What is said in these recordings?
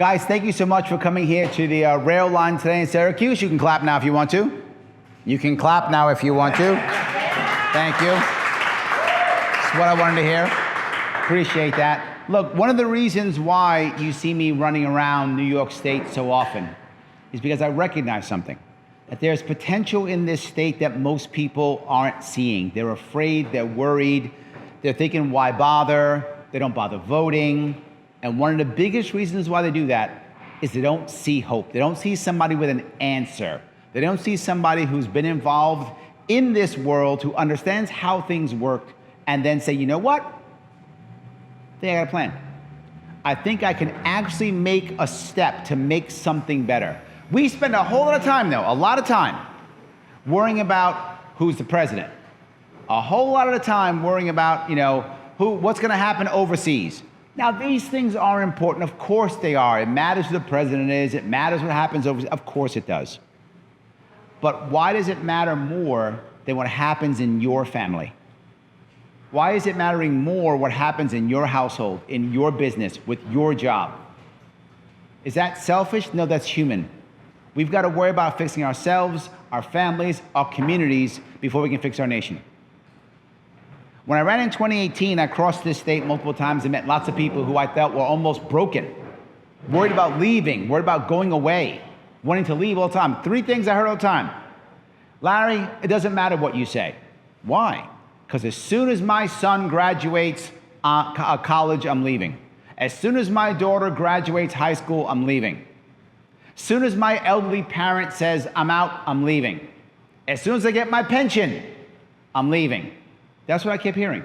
Guys, thank you so much for coming here to the rail line today in Syracuse. You can clap now if you want to. You can clap now if you want to. Thank you. That's what I wanted to hear. Appreciate that. Look, one of the reasons why you see me running around New York State so often is because I recognize something. That there's potential in this state that most people aren't seeing. They're afraid, they're worried, they're thinking, why bother? They don't bother voting. And one of the biggest reasons why they do that is they don't see hope. They don't see somebody with an answer. They don't see somebody who's been involved in this world, who understands how things work, and then say, you know what? I think I got a plan. I think I can actually make a step to make something better. We spend a whole lot of time, though, a lot of time, worrying about who's the president. A whole lot of the time worrying about, what's going to happen overseas. Now, these things are important. Of course they are. It matters who the president is. It matters what happens overseas. Of course it does. But why does it matter more than what happens in your family? Why is it mattering more what happens in your household, in your business, with your job? Is that selfish? No, that's human. We've got to worry about fixing ourselves, our families, our communities before we can fix our nation. When I ran in 2018, I crossed this state multiple times and met lots of people who I felt were almost broken, worried about leaving, worried about going away, wanting to leave all the time. 3 things I heard all the time. Larry, it doesn't matter what you say. Why? Because as soon as my son graduates college, I'm leaving. As soon as my daughter graduates high school, I'm leaving. As soon as my elderly parent says, I'm out, I'm leaving. As soon as I get my pension, I'm leaving. That's what I kept hearing.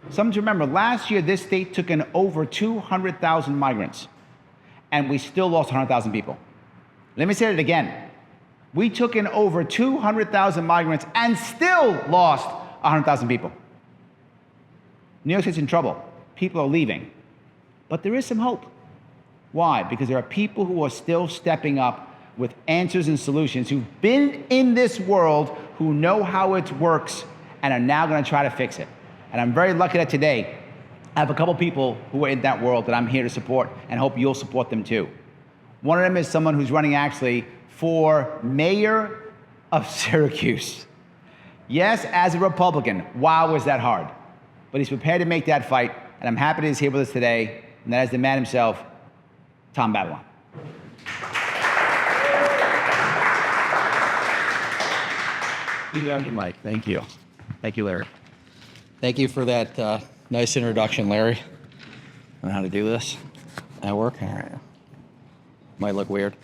Something to remember, last year this state took in over 200,000 migrants, and we still lost 100,000 people. Let me say it again. We took in over 200,000 migrants and still lost 100,000 people. New York State's in trouble. People are leaving. But there is some hope. Why? Because there are people who are still stepping up with answers and solutions, who've been in this world, who know how it works, and are now going to try to fix it. And I'm very lucky that today I have a couple people who are in that world that I'm here to support, and hope you'll support them too. One of them is someone who's running actually for mayor of Syracuse. Yes, as a Republican, wow, was that hard. But he's prepared to make that fight, and I'm happy that he's here with us today, and that is the man himself, Tom Babilon. Mike, thank you. Thank you, Larry. Thank you for that nice introduction, Larry. I know how to do this. That work? All right. Might look weird.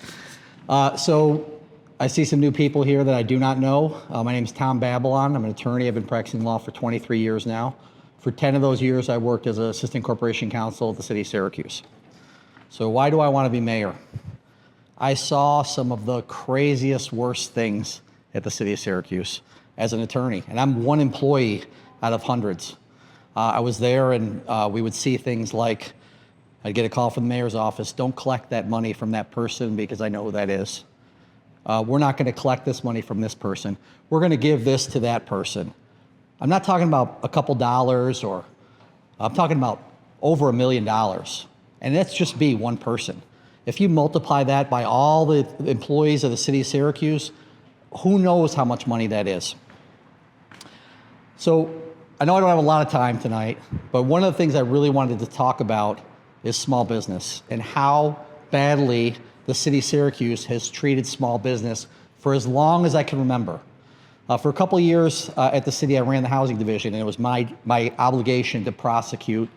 So I see some new people here that I do not know. My name is Tom Babilon. I'm an attorney. I've been practicing law for 23 years now. For 10 of those years, I worked as an assistant corporation counsel at the city of Syracuse. So why do I want to be mayor? I saw some of the craziest, worst things at the city of Syracuse as an attorney, and I'm one employee out of hundreds. I was there, and we would see things like, I'd get a call from the mayor's office, don't collect that money from that person because I know who that is. We're not going to collect this money from this person. We're going to give this to that person. I'm not talking about a couple dollars, or I'm talking about over $1 million. And that's just be one person. If you multiply that by all the employees of the city of Syracuse, who knows how much money that is? So I know I don't have a lot of time tonight, but one of the things I really wanted to talk about is small business and how badly the city of Syracuse has treated small business for as long as I can remember. For a couple of years at the city, I ran the housing division, and it was my obligation to prosecute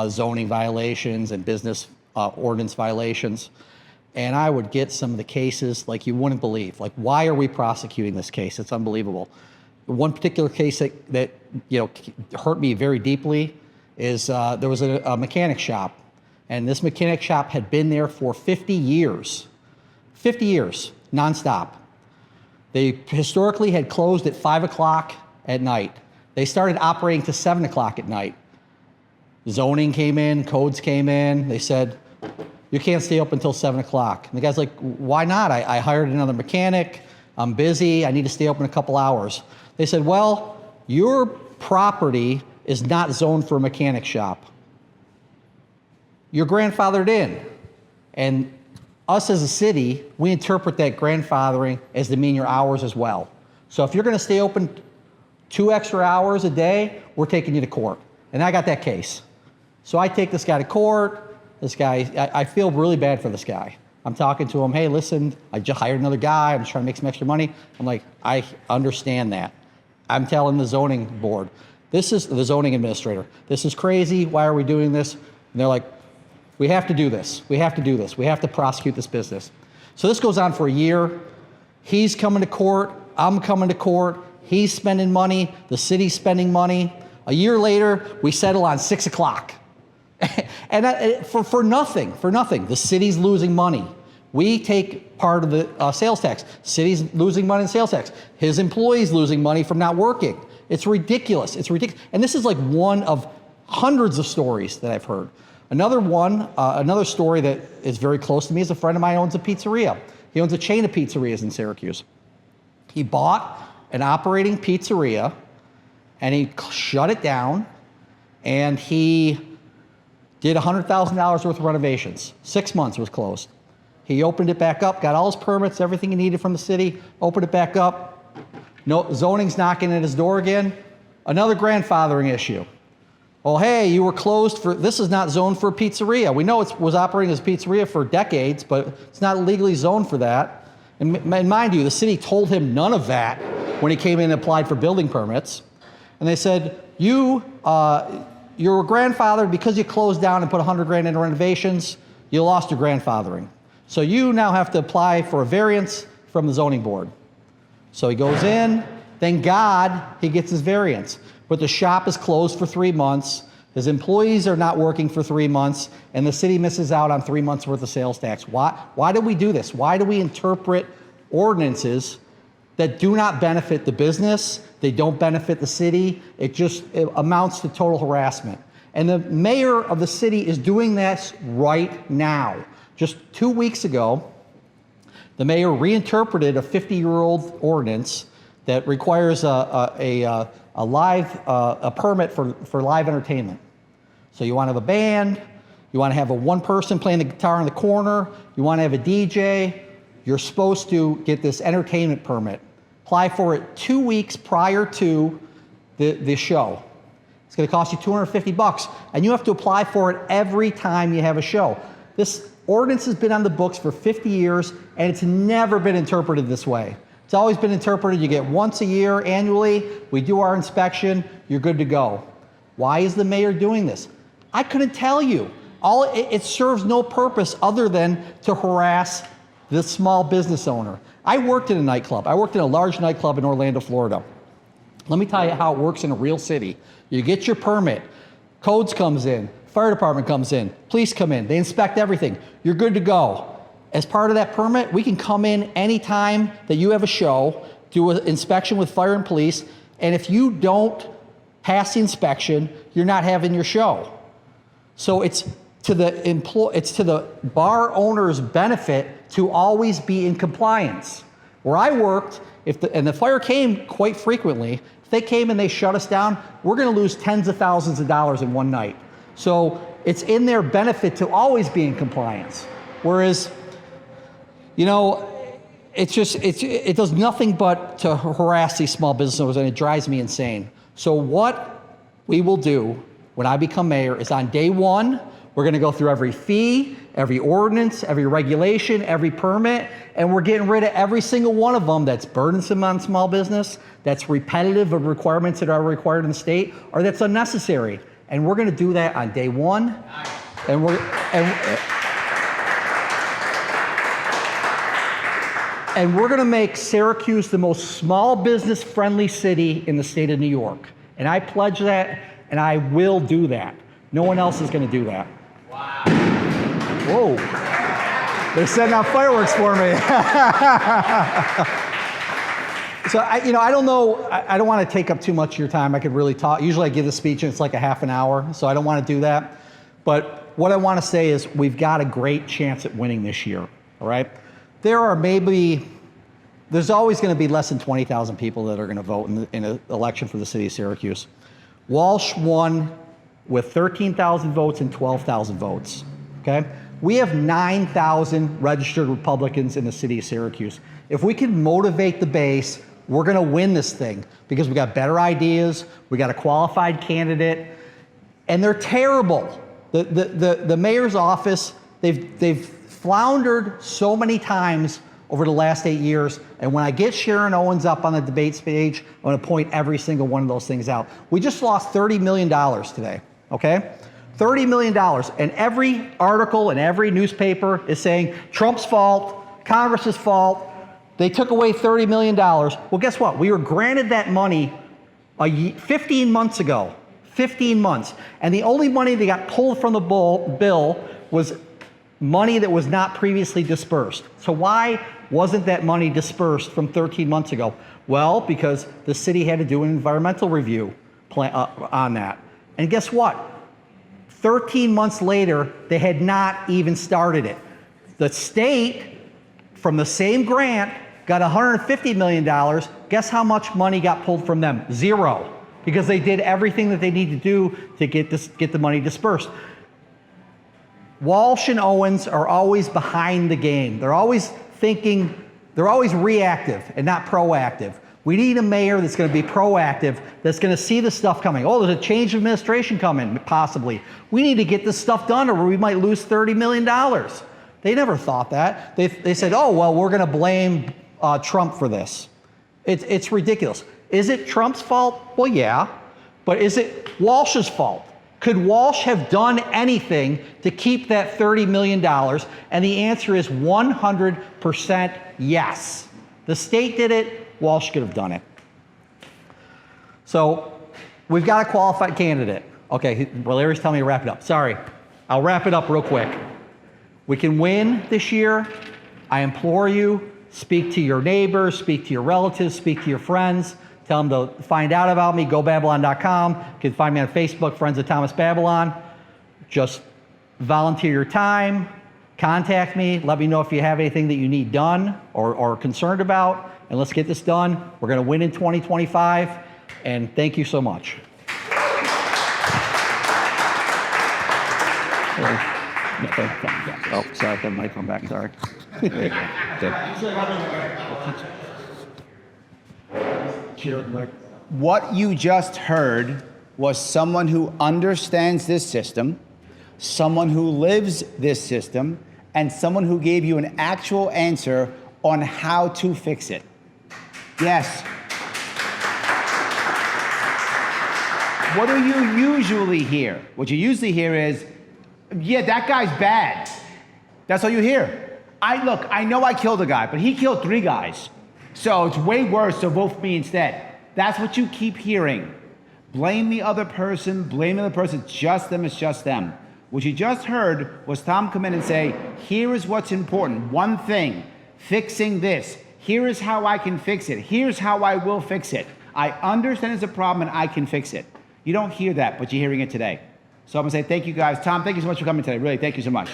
zoning violations and business ordinance violations. And I would get some of the cases like you wouldn't believe. Like, why are we prosecuting this case? It's unbelievable. One particular case that hurt me very deeply is there was a mechanic shop, and this mechanic shop had been there for 50 years, nonstop. They historically had closed at 5 o'clock at night. They started operating to 7 o'clock at night. Zoning came in, codes came in. They said, you can't stay up until 7 o'clock. And the guy's like, why not? I hired another mechanic. I'm busy. I need to stay open a couple hours. They said, well, your property is not zoned for a mechanic shop. You're grandfathered in. And us as a city, we interpret that grandfathering as to mean your hours as well. So if you're going to stay open 2 extra hours a day, we're taking you to court. And I got that case. So I take this guy to court. This guy, I feel really bad for this guy. I'm talking to him, hey, listen, I just hired another guy. I'm just trying to make some extra money. I'm like, I understand that. I'm telling the zoning board, this is the zoning administrator. This is crazy. Why are we doing this? And they're like, we have to do this. We have to do this. We have to prosecute this business. So this goes on for a year. He's coming to court. I'm coming to court. He's spending money. The city's spending money. A year later, we settle on 6 o'clock. And for nothing. The city's losing money. We take part of the sales tax. City's losing money in sales tax. His employees losing money from not working. It's ridiculous. It's ridiculous. And this is like one of hundreds of stories that I've heard. Another story that is very close to me is a friend of mine owns a pizzeria. He owns a chain of pizzerias in Syracuse. He bought an operating pizzeria and he shut it down and he did $100,000 worth of renovations. 6 months it was closed. He opened it back up, got all his permits, everything he needed from the city, opened it back up. No, zoning's knocking at his door again. Another grandfathering issue. Well, hey, you were closed for, this is not zoned for a pizzeria. We know it was operating as a pizzeria for decades, but it's not legally zoned for that. And mind you, the city told him none of that when he came in and applied for building permits. And they said, you're grandfathered because you closed down and put 100 grand into renovations, you lost your grandfathering. So you now have to apply for a variance from the zoning board. So he goes in, thank God he gets his variance. But the shop is closed for 3 months, his employees are not working for 3 months, and the city misses out on 3 months worth of sales tax. Why do we do this? Why do we interpret ordinances that do not benefit the business? They don't benefit the city. It amounts to total harassment. And the mayor of the city is doing this right now. Just 2 weeks ago, the mayor reinterpreted a 50-year-old ordinance that requires a permit for live entertainment. So you want to have a band, you want to have one person playing the guitar in the corner, you want to have a DJ, you're supposed to get this entertainment permit. Apply for it 2 weeks prior to the show. It's going to cost you $250, and you have to apply for it every time you have a show. This ordinance has been on the books for 50 years, and it's never been interpreted this way. It's always been interpreted, you get once a year annually, we do our inspection, you're good to go. Why is the mayor doing this? I couldn't tell you. It serves no purpose other than to harass the small business owner. I worked in a nightclub. I worked in a large nightclub in Orlando, Florida. Let me tell you how it works in a real city. You get your permit, codes comes in, fire department comes in, police come in, they inspect everything. You're good to go. As part of that permit, we can come in anytime that you have a show, do an inspection with fire and police, and if you don't pass the inspection, you're not having your show. So it's to the bar owner's benefit to always be in compliance. Where I worked, and the fire came quite frequently, if they came and they shut us down, we're going to lose tens of thousands of dollars in one night. So it's in their benefit to always be in compliance. Whereas, you know, it does nothing but to harass these small business owners, and it drives me insane. So what we will do when I become mayor is on day one, we're going to go through every fee, every ordinance, every regulation, every permit, and we're getting rid of every single one of them that's burdensome on small business, that's repetitive of requirements that are required in the state, or that's unnecessary. And we're going to do that on day one. And we're going to make Syracuse the most small business friendly city in the state of New York. And I pledge that, and I will do that. No one else is going to do that. Wow. Whoa. They're setting off fireworks for me. So, I don't know, I don't want to take up too much of your time. I could really talk. Usually I give a speech and it's like a half an hour, so I don't want to do that. But what I want to say is we've got a great chance at winning this year, all right? There's always going to be less than 20,000 people that are going to vote in an election for the city of Syracuse. Walsh won with 13,000 votes and 12,000 votes, okay? We have 9,000 registered Republicans in the city of Syracuse. If we can motivate the base, we're going to win this thing because we got better ideas, we got a qualified candidate, and they're terrible. The mayor's office, they've floundered so many times over the last 8 years, and when I get Sharon Owens up on the debate stage, I'm going to point every single one of those things out. We just lost $30 million today, okay? $30 million, and every article and every newspaper is saying Trump's fault, Congress's fault. They took away $30 million. Well, guess what? We were granted that money 15 months ago. 15 months. And the only money that got pulled from the bill was money that was not previously dispersed. So why wasn't that money dispersed from 13 months ago? Well, because the city had to do an environmental review on that. And guess what? 13 months later, they had not even started it. The state, from the same grant, got $150 million. Guess how much money got pulled from them? Zero. Because they did everything that they need to do to get the money dispersed. Walsh and Owens are always behind the game. They're always thinking, they're always reactive and not proactive. We need a mayor that's going to be proactive, that's going to see the stuff coming. Oh, there's a change of administration coming, possibly. We need to get this stuff done or we might lose $30 million. They never thought that. They said, oh, well, we're going to blame Trump for this. It's ridiculous. Is it Trump's fault? Well, yeah. But is it Walsh's fault? Could Walsh have done anything to keep that $30 million? And the answer is 100% yes. The state did it. Walsh could have done it. So we've got a qualified candidate. Okay, well, Larry's telling me to wrap it up. Sorry. I'll wrap it up real quick. We can win this year. I implore you, speak to your neighbors, speak to your relatives, speak to your friends. Tell them to find out about me, gobabylon.com. You can find me on Facebook, Friends of Thomas Babylon. Just volunteer your time, contact me, let me know if you have anything that you need done or are concerned about, and let's get this done. We're going to win in 2025, and thank you so much. Oh, sorry, that might come back, sorry. What you just heard was someone who understands this system, someone who lives this system, and someone who gave you an actual answer on how to fix it. Yes. What do you usually hear? What you usually hear is, yeah, that guy's bad. That's all you hear. Look, I know I killed a guy, but he killed 3 guys. So it's way worse, so vote for me instead. That's what you keep hearing. Blame the other person, blame the other person, it's just them, it's just them. What you just heard was Tom come in and say, here is what's important, one thing, fixing this. Here is how I can fix it. Here's how I will fix it. I understand it's a problem and I can fix it. You don't hear that, but you're hearing it today. So I'm gonna say thank you guys. Tom, thank you so much for coming today, really, thank you so much.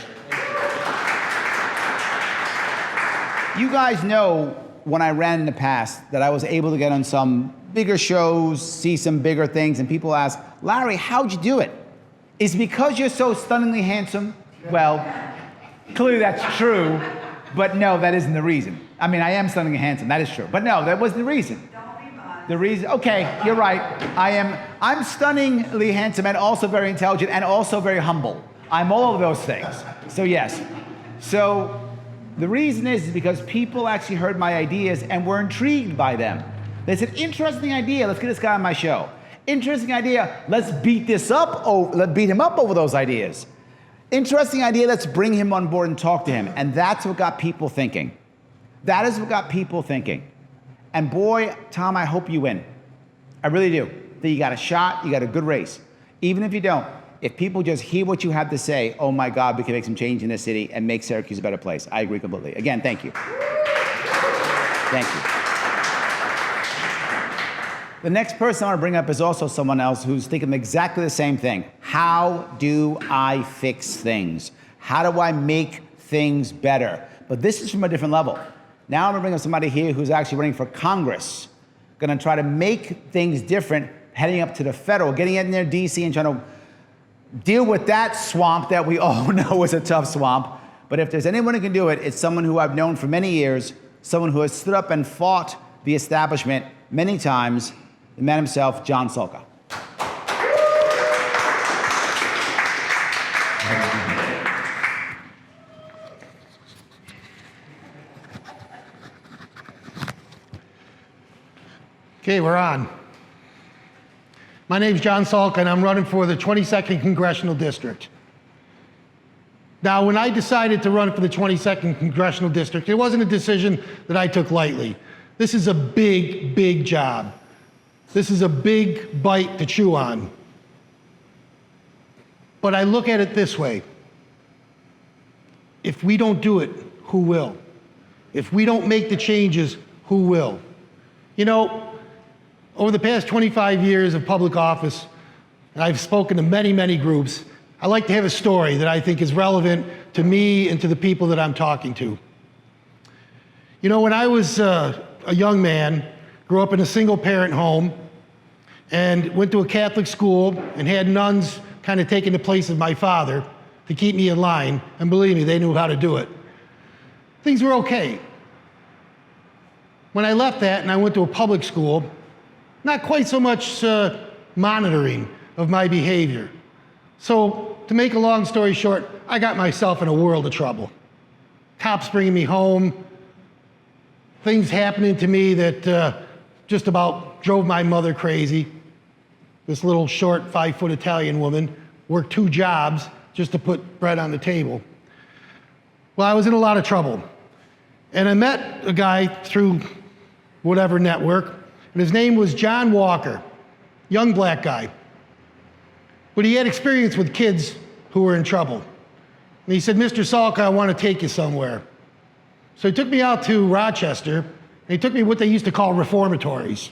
You guys know when I ran in the past that I was able to get on some bigger shows, see some bigger things, and people ask, Larry, how'd you do it? Is it because you're so stunningly handsome? Well, clearly that's true, but no, that isn't the reason. I mean, I am stunningly handsome, that is true, but no, that wasn't the reason. The reason, okay, you're right. I'm stunningly handsome and also very intelligent and also very humble. I'm all of those things, so yes. So, the reason is because people actually heard my ideas and were intrigued by them. They said, interesting idea, let's get this guy on my show. Interesting idea, let's beat him up over those ideas. Interesting idea, let's bring him on board and talk to him. And that's what got people thinking. That is what got people thinking. And boy, Tom, I hope you win. I really do. That you got a shot, you got a good race. Even if you don't, if people just hear what you have to say, oh my God, we can make some change in this city and make Syracuse a better place. I agree completely. Again, thank you. Thank you. The next person I want to bring up is also someone else who's thinking exactly the same thing. How do I fix things? How do I make things better? But this is from a different level. Now I'm going to bring up somebody here who's actually running for Congress, going to try to make things different, heading up to the federal, getting in there, DC, and trying to deal with that swamp that we all know is a tough swamp. But if there's anyone who can do it, it's someone who I've known for many years, someone who has stood up and fought the establishment many times, the man himself, John Sulka. Okay, we're on. My name's John Sulka, and I'm running for the 22nd Congressional District. Now, when I decided to run for the 22nd Congressional District, it wasn't a decision that I took lightly. This is a big, big job. This is a big bite to chew on. But I look at it this way. If we don't do it, who will? If we don't make the changes, who will? You know, over the past 25 years of public office, and I've spoken to many, many groups, I like to have a story that I think is relevant to me and to the people that I'm talking to. You know, when I was a young man, grew up in a single-parent home, and went to a Catholic school and had nuns kind of taking the place of my father to keep me in line, and believe me, they knew how to do it. Things were okay. When I left that and I went to a public school, not quite so much monitoring of my behavior. So, to make a long story short, I got myself in a world of trouble. Cops bringing me home, things happening to me that just about drove my mother crazy. This little short 5-foot Italian woman worked 2 jobs just to put bread on the table. Well, I was in a lot of trouble. And I met a guy through whatever network, and his name was John Walker, young black guy. But he had experience with kids who were in trouble. And he said, Mr. Sulka, I want to take you somewhere. So he took me out to Rochester, and he took me what they used to call reformatories.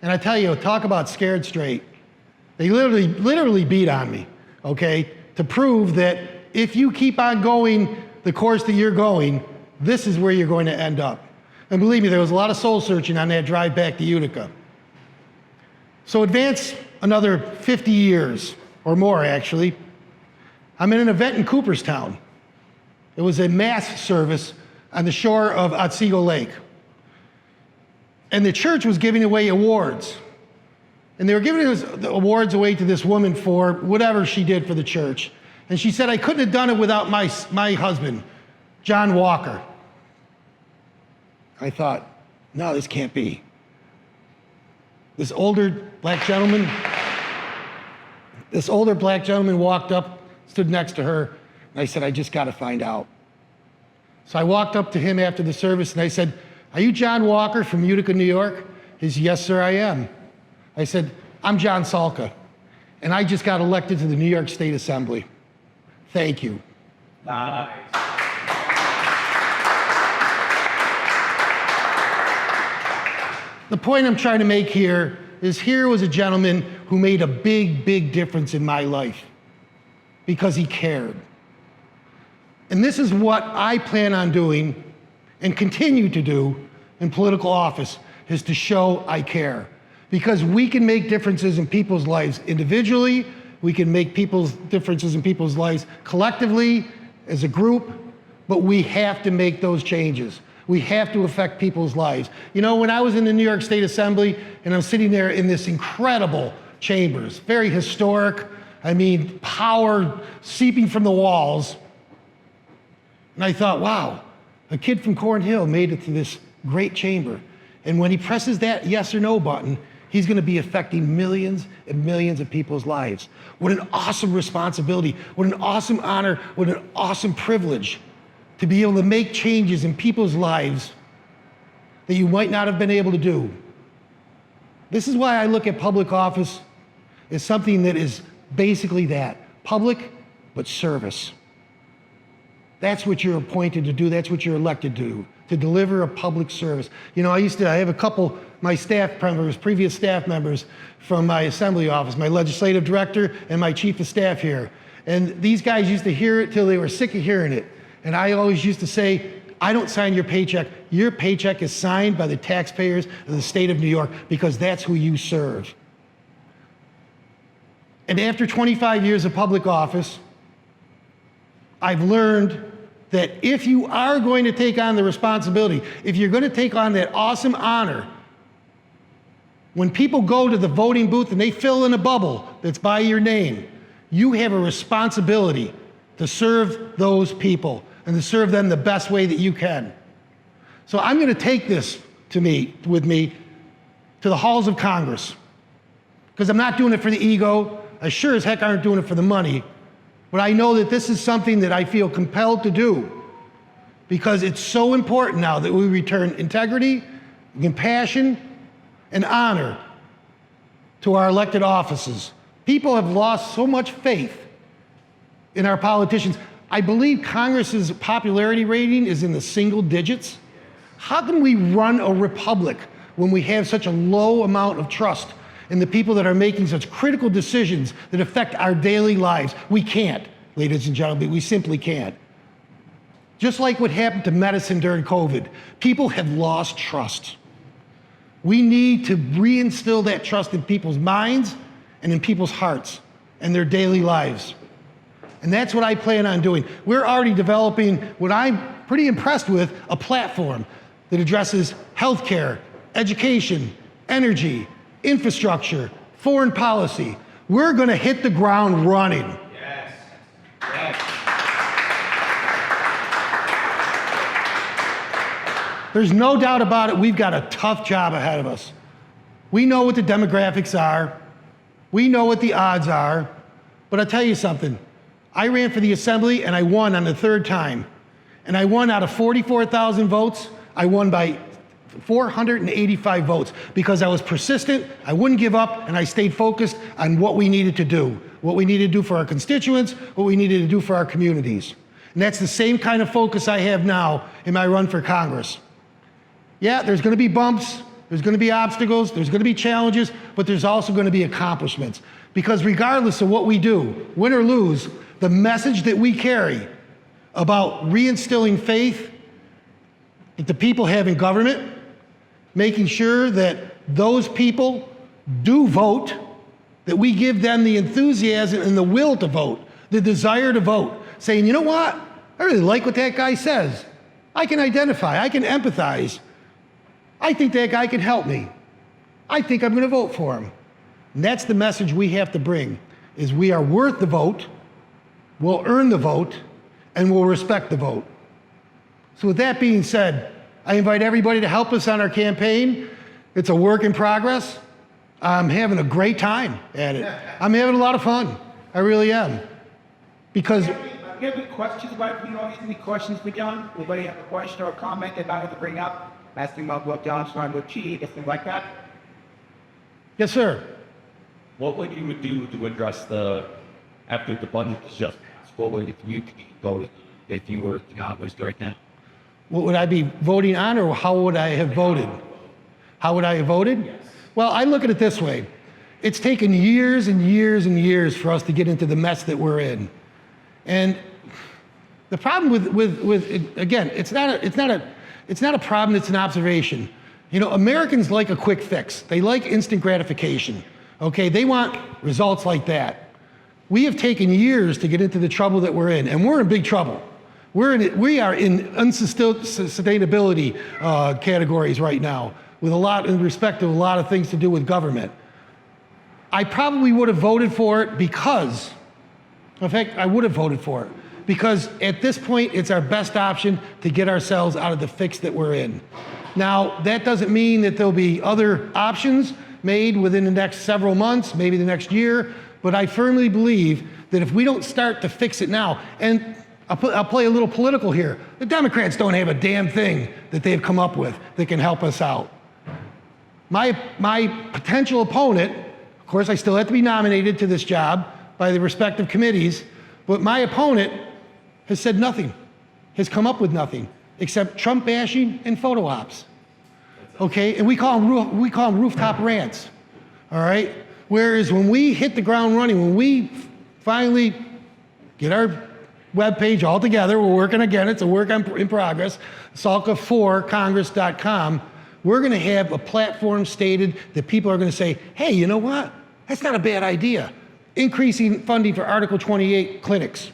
And I tell you, talk about scared straight. They literally beat on me, okay, to prove that if you keep on going the course that you're going, this is where you're going to end up. And believe me, there was a lot of soul searching on that drive back to Utica. So advance another 50 years, or more actually. I'm in an event in Cooperstown. It was a mass service on the shore of Otsego Lake. And the church was giving away awards. And they were giving the awards away to this woman for whatever she did for the church. And she said, I couldn't have done it without my husband, John Walker. I thought, no, this can't be. This older black gentleman walked up, stood next to her, and I said, I just got to find out. So I walked up to him after the service and I said, are you John Walker from Utica, New York? He said, yes, sir, I am. I said, I'm John Sulka, and I just got elected to the New York State Assembly. Thank you. Nice. The point I'm trying to make here is here was a gentleman who made a big, big difference in my life because he cared. And this is what I plan on doing and continue to do in political office, is to show I care. Because we can make differences in people's lives individually, we can make differences in people's lives collectively, as a group, but we have to make those changes. We have to affect people's lives. You know, when I was in the New York State Assembly and I'm sitting there in this incredible chambers, very historic, I mean, power seeping from the walls, and I thought, wow, a kid from Cornhill made it to this great chamber. And when he presses that yes or no button, he's going to be affecting millions and millions of people's lives. What an awesome responsibility. What an awesome honor. What an awesome privilege to be able to make changes in people's lives that you might not have been able to do. This is why I look at public office as something that is basically that, public but service. That's what you're appointed to do. That's what you're elected to do, to deliver a public service. You know, I have a couple, my staff members, previous staff members from my assembly office, my legislative director and my chief of staff here. And these guys used to hear it till they were sick of hearing it. And I always used to say, I don't sign your paycheck. Your paycheck is signed by the taxpayers of the state of New York because that's who you serve. And after 25 years of public office, I've learned that if you are going to take on the responsibility, if you're going to take on that awesome honor, when people go to the voting booth and they fill in a bubble that's by your name, you have a responsibility to serve those people and to serve them the best way that you can. So I'm going to take this with me to the halls of Congress, because I'm not doing it for the ego. I sure as heck aren't doing it for the money. But I know that this is something that I feel compelled to do, because it's so important now that we return integrity, compassion, and honor to our elected offices. People have lost so much faith in our politicians. I believe Congress's popularity rating is in the single digits. How can we run a republic when we have such a low amount of trust in the people that are making such critical decisions that affect our daily lives? We can't, ladies and gentlemen, we simply can't. Just like what happened to medicine during COVID, people have lost trust. We need to reinstill that trust in people's minds and in people's hearts and their daily lives. And that's what I plan on doing. We're already developing what I'm pretty impressed with, a platform that addresses healthcare, education, energy, infrastructure, foreign policy. We're going to hit the ground running. Yes. Yes. There's no doubt about it, we've got a tough job ahead of us. We know what the demographics are. We know what the odds are. But I'll tell you something. I ran for the assembly and I won on the third time. And I won out of 44,000 votes. I won by 485 votes because I was persistent, I wouldn't give up, and I stayed focused on what we needed to do. What we needed to do for our constituents, what we needed to do for our communities. And that's the same kind of focus I have now in my run for Congress. Yeah, there's going to be bumps, there's going to be obstacles, there's going to be challenges, but there's also going to be accomplishments. Because regardless of what we do, win or lose, the message that we carry about reinstilling faith that the people have in government, making sure that those people do vote, that we give them the enthusiasm and the will to vote, the desire to vote, saying, you know what, I really like what that guy says. I can identify, I can empathize. I think that guy can help me. I think I'm going to vote for him. And that's the message we have to bring, is we are worth the vote, we'll earn the vote, and we'll respect the vote. So with that being said, I invite everybody to help us on our campaign. It's a work in progress. I'm having a great time at it. I'm having a lot of fun. I really am. Because... Do you have any questions about, any questions for John? Anybody have a question or a comment that I have to bring up? Asking about what John's trying to achieve, anything like that? Yes, sir. What would you do to address after the budget is just passed? What would you go if you were the Congress right now? What would I be voting on, or how would I have voted? How would I have voted? Yes. Well, I look at it this way. It's taken years and years and years for us to get into the mess that we're in. And the problem with again, it's not a problem, it's an observation. Americans like a quick fix. They like instant gratification. Okay, they want results like that. We have taken years to get into the trouble that we're in, and we're in big trouble. We are in unsustainability categories right now, with a lot in respect to a lot of things to do with government. I probably would have voted for it because, in fact, I would have voted for it because at this point, it's our best option to get ourselves out of the fix that we're in. Now, that doesn't mean that there'll be other options made within the next several months, maybe the next year, but I firmly believe that if we don't start to fix it now, and I'll play a little political here. The Democrats don't have a damn thing that they've come up with that can help us out. My potential opponent, of course, I still have to be nominated to this job by the respective committees, but my opponent has said nothing, has come up with nothing, except Trump bashing and photo ops. Okay, and we call them rooftop rants, all right? Whereas when we hit the ground running, when we finally get our webpage all together, we're working again, it's a work in progress, salka4congress.com, we're gonna have a platform stated that people are gonna say, hey, you know what? That's not a bad idea. increasing funding for Article 28 clinics,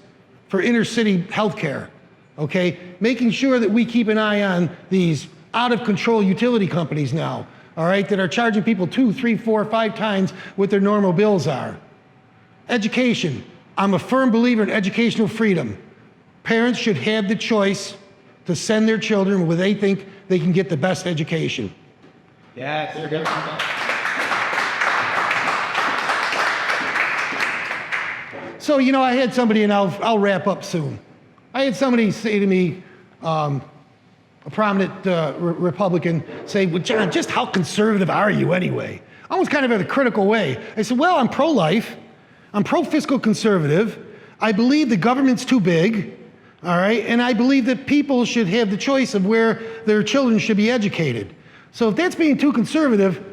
for inner city healthcare, okay? Making sure that we keep an eye on these out of control utility companies now, all right, that are charging people 2, 3, 4, 5 times what their normal bills are. Education. I'm a firm believer in educational freedom. Parents should have the choice to send their children where they think they can get the best education. Yes, you're good. So, you know, I had somebody, and I'll wrap up soon. I had somebody say to me, a prominent Republican, say, well, John, just how conservative are you anyway? Almost kind of in a critical way. I said, well, I'm pro-life. I'm pro-fiscal conservative. I believe the government's too big, all right? And I believe that people should have the choice of where their children should be educated. So if that's being too conservative,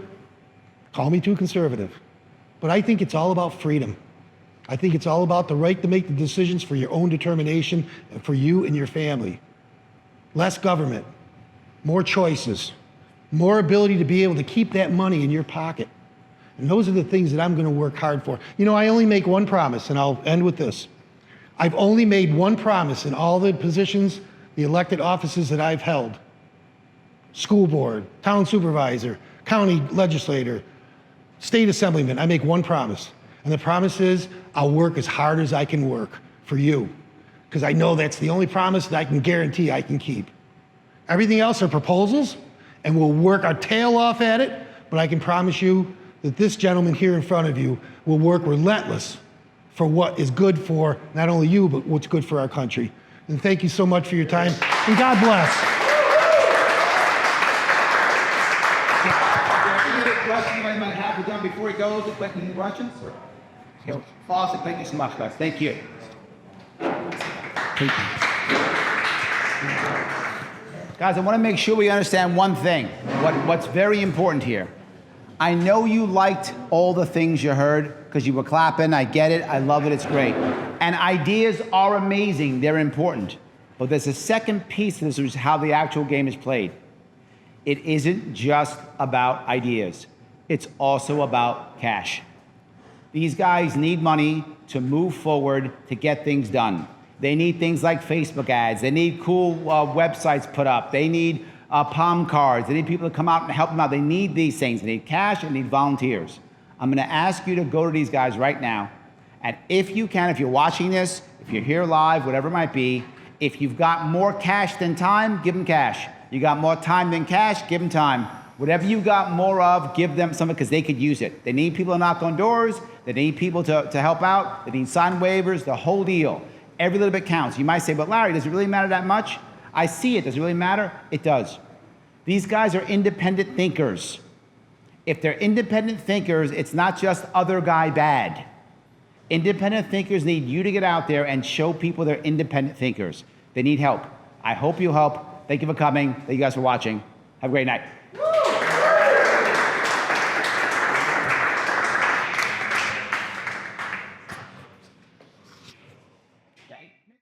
call me too conservative. But I think it's all about freedom. I think it's all about the right to make the decisions for your own determination and for you and your family. Less government, more choices, more ability to be able to keep that money in your pocket. And those are the things that I'm going to work hard for. You know, I only make one promise, and I'll end with this. I've only made one promise in all the positions, the elected offices that I've held. School board, town supervisor, county legislator, state assemblyman. I make one promise. And the promise is I'll work as hard as I can work for you. Because I know that's the only promise that I can guarantee I can keep. Everything else are proposals, and we'll work our tail off at it, but I can promise you that this gentleman here in front of you will work relentless for what is good for not only you, but what's good for our country. And thank you so much for your time, and God bless. Any questions anybody might have for John before he goes? Any questions? Awesome. Thank you so much, guys. Thank you. Guys, I want to make sure we understand one thing, what's very important here. I know you liked all the things you heard because you were clapping. I get it. I love it. It's great. And ideas are amazing. They're important. But there's a second piece to this, which is how the actual game is played. It isn't just about ideas. It's also about cash. These guys need money to move forward, to get things done. They need things like Facebook ads. They need cool websites put up. They need palm cards. They need people to come out and help them out. They need these things. They need cash and need volunteers. I'm going to ask you to go to these guys right now. And if you can, if you're watching this, if you're here live, whatever it might be, if you've got more cash than time, give them cash. You got more time than cash, give them time. Whatever you got more of, give them something because they could use it. They need people to knock on doors. They need people to help out. They need sign waivers, the whole deal. Every little bit counts. You might say, but Larry, does it really matter that much? I see it. Does it really matter? It does. These guys are independent thinkers. If they're independent thinkers, it's not just other guy bad. Independent thinkers need you to get out there and show people they're independent thinkers. They need help. I hope you help. Thank you for coming. Thank you guys for watching. Have a great night.